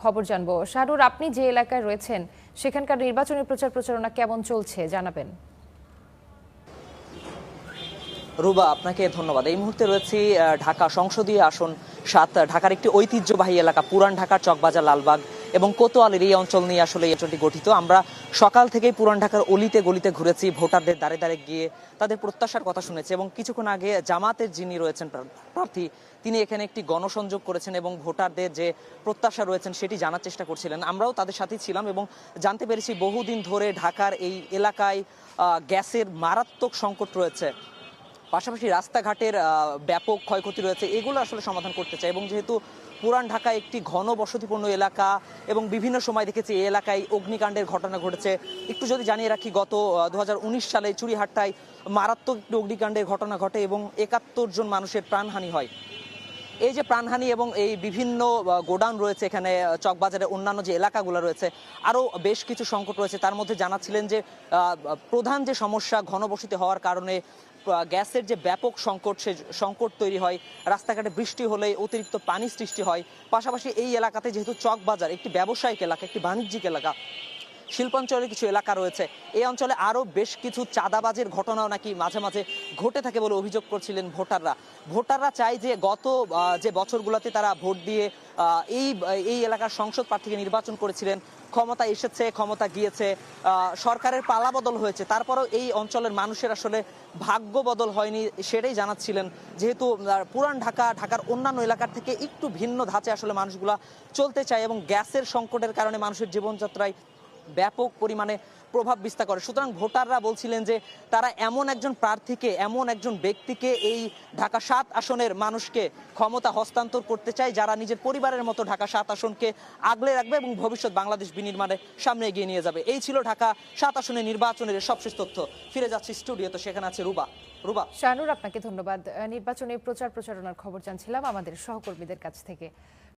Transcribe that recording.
খবর জানবো। শাহরুর, আপনি যে এলাকায় রয়েছেন সেখানকার নির্বাচনী প্রচার প্রচারণা কেমন চলছে জানাবেন। রুবা, আপনাকে ধন্যবাদ। এই মুহূর্তে রয়েছি ঢাকা সংসদীয় আসন ৭, ঢাকার একটি ঐতিহ্যবাহী এলাকা পুরান ঢাকার চকবাজার, লালবাগ এবং কোতোয়ালির এই অঞ্চল নিয়ে আসলে এই অঞ্চলটি গঠিত। আমরা সকাল থেকেই পুরান ঢাকার অলিতে গলিতে ঘুরেছি, ভোটারদের দ্বারে দ্বারে গিয়ে তাদের প্রত্যাশার কথা শুনেছি এবং কিছুক্ষণ আগে জামাতের যিনি রয়েছেন প্রার্থী, তিনি এখানে একটি গণসংযোগ করেছেন এবং ভোটারদের যে প্রত্যাশা রয়েছেন সেটি জানার চেষ্টা করছিলেন। আমরাও তাদের সাথে ছিলাম এবং জানতে পেরেছি বহুদিন ধরে ঢাকার এই এলাকায় গ্যাসের মারাত্মক সংকট রয়েছে, পাশাপাশি রাস্তাঘাটের ব্যাপক ক্ষয়ক্ষতি রয়েছে, এগুলো আসলে সমাধান করতে চাই। এবং যেহেতু পুরান ঢাকা একটি ঘন বসতিপূর্ণ এলাকা এবং বিভিন্ন সময় দেখেছি এই এলাকায় অগ্নিকাণ্ডের ঘটনা ঘটেছে। একটু যদি জানিয়ে রাখি, গত 2019 সালে চুড়িহাট্টায় মারাত্মক একটি অগ্নিকাণ্ডের ঘটনা ঘটে এবং 71 জন মানুষের প্রাণহানি হয়। এই যে প্রাণহানি এবং এই বিভিন্ন গোডাউন রয়েছে এখানে চকবাজারের অন্যান্য যে এলাকাগুলো রয়েছে, আরও বেশ কিছু সংকট রয়েছে। তার মধ্যে জানাচ্ছিলেন যে প্রধান যে সমস্যা ঘনবসতি হওয়ার কারণে গ্যাসের যে ব্যাপক সংকট, সে সংকট তৈরি হয়। রাস্তাঘাটে বৃষ্টি হলে অতিরিক্ত পানি সৃষ্টি হয়। পাশাপাশি এই এলাকাতে যেহেতু চকবাজার একটি ব্যবসায়িক এলাকা, একটি বাণিজ্যিক এলাকা, শিল্পাঞ্চলের কিছু এলাকা রয়েছে, এই অঞ্চলে আরও বেশ কিছু চাঁদাবাজের ঘটনাও নাকি মাঝে মাঝে ঘটে থাকে বলে অভিযোগ করছিলেন ভোটাররা চায় যে গত যে বছরগুলোতে তারা ভোট দিয়ে এই এলাকার সংসদ প্রার্থীকে নির্বাচন করেছিলেন, ক্ষমতা এসেছে, ক্ষমতা গিয়েছে, সরকারের পালাবদল হয়েছে, তারপরেও এই অঞ্চলের মানুষের আসলে ভাগ্য বদল হয়নি, সেটাই জানাচ্ছিলেন। যেহেতু পুরান ঢাকার অন্যান্য এলাকার থেকে একটু ভিন্ন ধাঁচে আসলে মানুষগুলা চলতে চায় এবং গ্যাসের সংকটের কারণে মানুষের জীবনযাত্রায় ব্যাপক পরিমাণে প্রভাব বিস্তার করে। সুতরাং ভোটাররা বলছিলেন যে তারা এমন একজন প্রার্থীকে, এমন একজন ব্যক্তিকে এই ঢাকা ৭ আসনের মানুষকে ক্ষমতা হস্তান্তর করতে চায়, যারা নিজের পরিবারের মতো ঢাকা ৭ আসনকে আগলে রাখবে এবং ভবিষ্যৎ বাংলাদেশ বিনির্মাণে সামনে এগিয়ে নিয়ে যাবে। এই ছিল ঢাকা ৭ আসনের নির্বাচনের সবশেষ তথ্য। ফিরে যাচ্ছি স্টুডিও, তো সেখানে আছে রুবা। শাহরুর, আপনাকে ধন্যবাদ। নির্বাচনী প্রচার প্রচারণার খবর জানছিলাম আমাদের সহকর্মীদের কাছ থেকে।